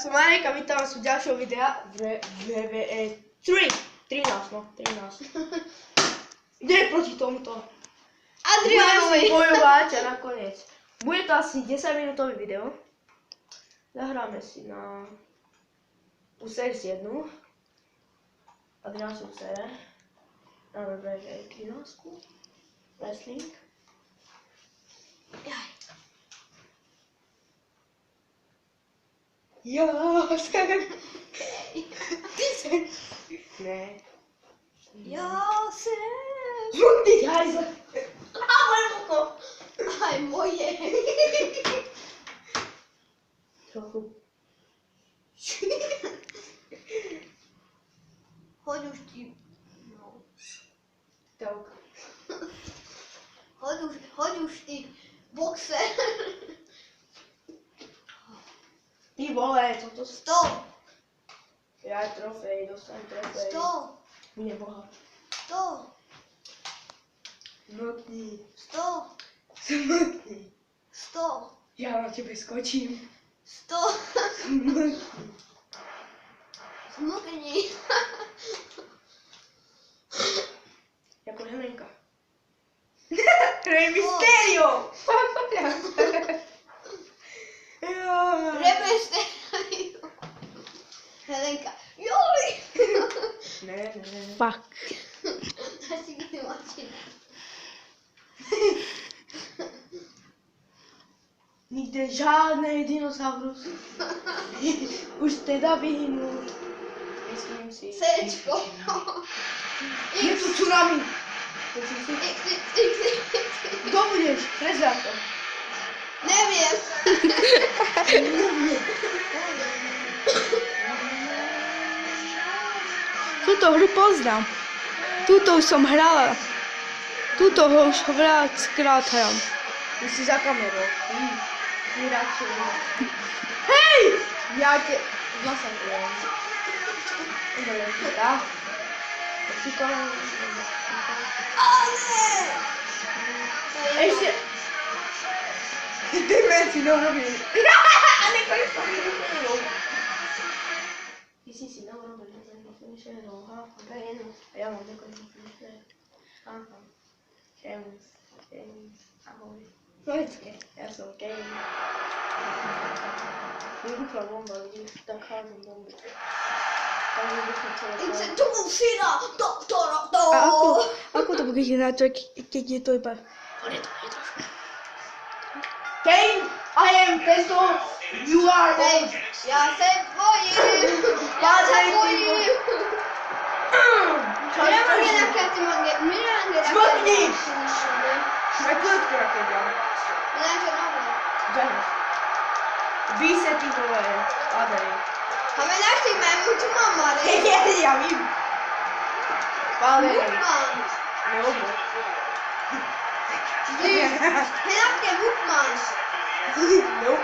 som Marek a vítam vás u ďalšieho videa VVE 13, no, 13. Kde je proti tomuto? Adrianovi! Budem si bojovať a nakoniec. Bude to asi 10 minútový video. Zahráme si na Users 1. Adrian si usere. Dáme VVE 13. Wrestling. Jaj. Ja jsem. Ty jsi. Ne. Ja jsem. Ty hajzle. Ahoj, Aj moje. trochu. Hoď už ti. No. Tak. Hoď už ty. Boxer. Ty vole, co to Stop. Já trofej, dostanu trofej. Stop. Bude boha. Stop. Smutný. Stop. Smutný. Stop. Já na tebe skočím. Stop. Smutný. Smukni. Jako Helenka. Rey Mysterio! Rebeste. Helenka. Joj. Ne. Fuck. Asi kdy máš. Nikde žádný dinosaurus. Už teda vyhynul. Myslím si. Sečko. Je tu tsunami. Kdo budeš? Prezrať to. Neviem. Túto hru poznám. Túto už som hrala. Túto ho už viackrát hrám. Ty si za kamerou. Ty radšej. Hej! Ja te... Zasahujem. Dobre, teda. Počítam. Ale. Ešte... Ty veci neurobil. Nekonec to vyrušil. Ty si neurobil. Aha, a ja mám nekonec vyrušil. Aha. James. Ahoj. Poďte, ja som Kane. Vybuchla bomba, vidíš, tak hádzam bomby. Tam vybuchla celé Chce tu syna, doktora, to. A ako to bude hrať, keď je to iba... je trošku. Kane, I am Pesto, you are Hej, old. ja se bojím. Ja sa bojím. Minä Smutni! Aj kľudku rakedia. Janis. Víse ty vole, padaj. A me nähtiin mä en muuttu mammaa. Ja vím. Padaj. Mukman. Dobro. Me nähtiin Mukman. No.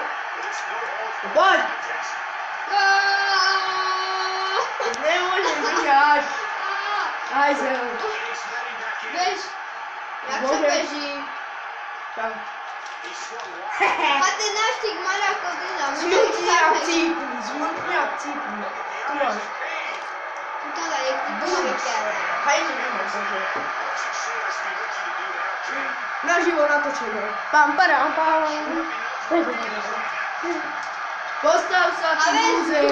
Poď. Nemôžem vyhrať. Aj zem. Bež. Jak sa beží. Čau. A ten náštík malá kodina. Smutný jak cípný. Tu máš. Tu teda je ty povykára. Hej, to nemáš, bože. Naživo natočené. Pam. Postav sa, A ty veď. lúzer.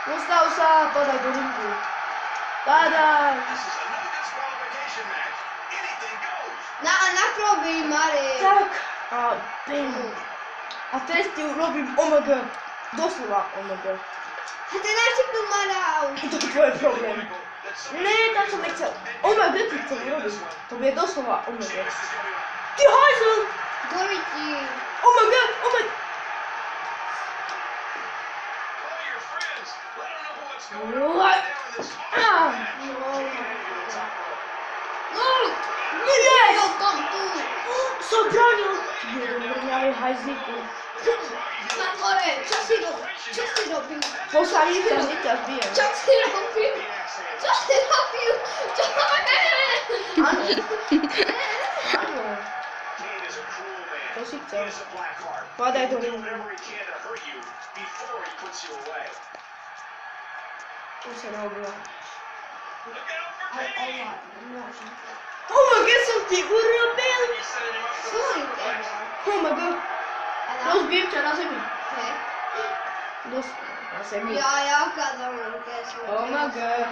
Postav sa, podaj do ringu. Padaj. A nakrobí Marek. Tak. A bim. A teraz ti urobím OMG. Doslova OMG. A ten náštík tu malá. To je tvoj problém. Ne, tak som nechcel. OMG ti chcem urobiť. To bude doslova OMG. Ty hajzel. Gorí ti. OMG. What? Nie! Tam tu. Sobraniu! Jeden hajzliku. Na dvore. Čo si robil? Posadím ťa, hneď ťa zbijem. Čo si robil? Áno. To si chcel. Padaj do ringu. Už sa naobila. Oh my god, som ti urobil! Sorry, teba. Oh my god. Rozbijem ťa na zemi. Hej. Na zemi. Ja ukázal ruke. Oh my god.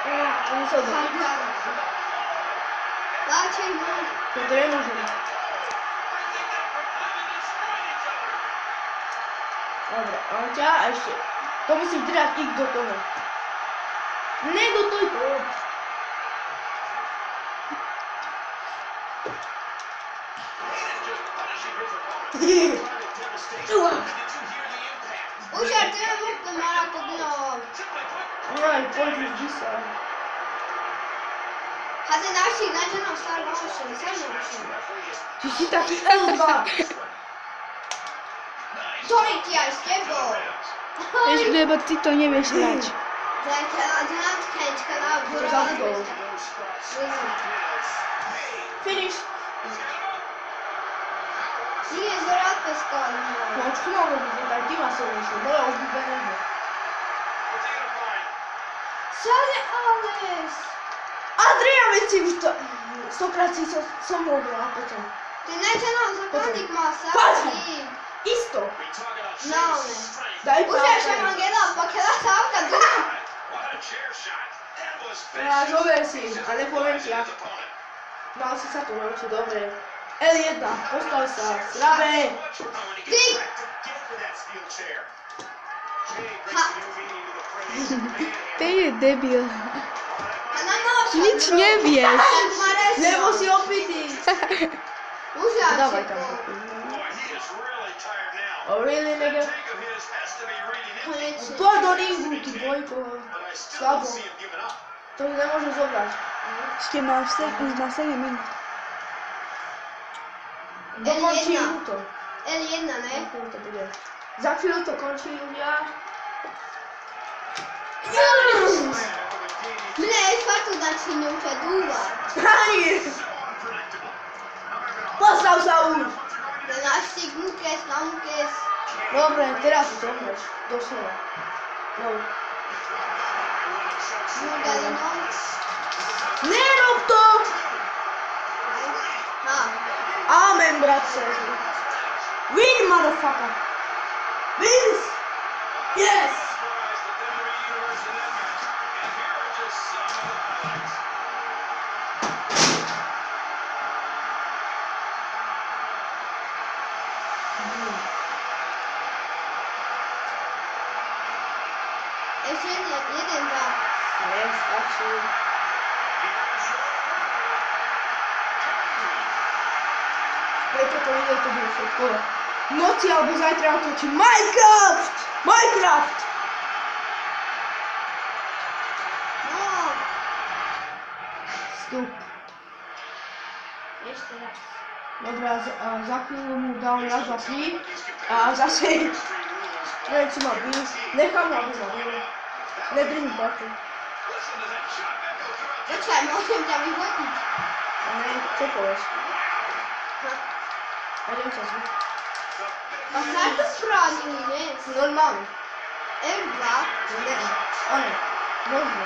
Oni sa dobijú. Dáček mu. Toto je možné. Dobre, on ťa a ešte. To musíš držať ich do toho. Ne do toho. Už ar tevi lūk, mārā, kad nav. Ai, poļģis visā. Hadi naši, nađe nam star nošeni, sad nošeni. Ti si taký L2. Sorry ti aj s tebou. Vieš, lebo ty to nevieš hrať. Zanátkenčka na obzoru. Zatkol. Finish. Nie, zorad peskal. No, čo mám robiť? Tak ty ma som vyšli. Moje obľúbené. Šale Ales. Adrian, veď si už to... Stokrát si som robil a potom. Ty neče nám základník má Páči. sami. Isto. No, ne. Daj Už ja še páče. mám gedal, pokiaľ sávka doma. Ja zober si a nepoviem ti ako. Mal si sa tu naučiť dobre. L1, postav sa, zdravé. Ty! Ha. To je debil. A na noša. Nič nevieš. Lebo si opitý. Už ja Dávaj tam. Oh really, nigga? Konečne. Poď do ringu, ty dvojko. Slabo. To mi nemôžu zobrať. Ešte máš na 7 minút. Dokončí mu to. L1, ne? Ako to bude. Za chvíľu to končí, ľudia. Mne je fakt začínam ťa dúvať. Ani! Postav sa už! Na naštík mukes, na mukes. Dobre, teraz zomreš. Doslova. No. Mugalinom. Nerob to! Ha. Amen, bratce. Win, motherfucker! Wins! Yes! Ešte jeden zápas. Nie, stačí. Preto to video to bude všetko. V noci alebo zajtra natočím Minecraft! Minecraft! No. Vstup. Ešte raz. Dobre, a za chvíľu mu dám raz, dva, tri. A zase... Neviem, či ma bijú. Nechám ho, aby ma bijú. Nedrím bachu. Počkaj, môžem ťa vyhodiť. A ne, čo povieš? Ha. A neviem čo zvu. A sa to správili, ne? Normálne. R2. No ne, áno. Možno.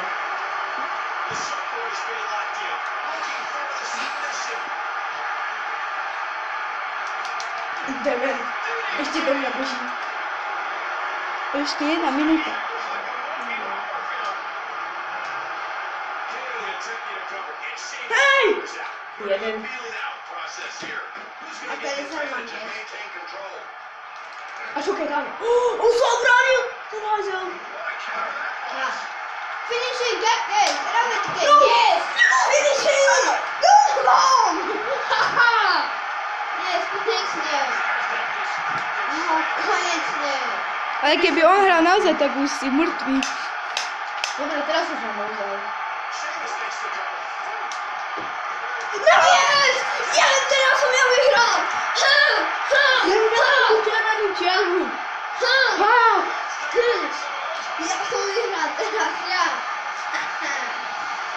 Ideme. Ešte do mňa beží. Ešte 1 minúta. Hej! Jeden. A tady sa mám je. A čo keď dáme? On sa obránil! Ten házel. Ha. Finishing, get this. Robotke, No. yes! Finishing! Boom! Haha! Yes, konečne. No, konečne. Ale keby on hral naozaj, tak už si mŕtvý. Dobre, teraz už mám naozaj. No yes! Yes, teraz som ja vyhral! Ha! Ha! Nevyhral tú červenú čiaru. Ha! Ha! Ja som vyhral teraz, ja.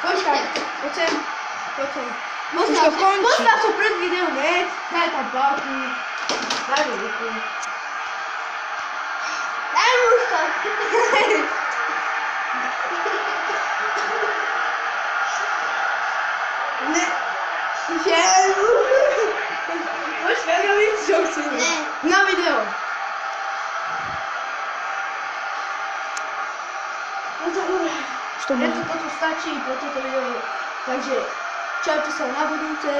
Počkaj, poď sem. Poď sem. Už to končí. Postav to pred video, ne? Daj tam páku. Daj mi ruku. Daj mu to. Ne. Želu. Počkaj, ja vidím, čo chci. Ne. Na video. No to dobre. Už to Preto toto stačí pre toto video. Takže čaute sa na budúce.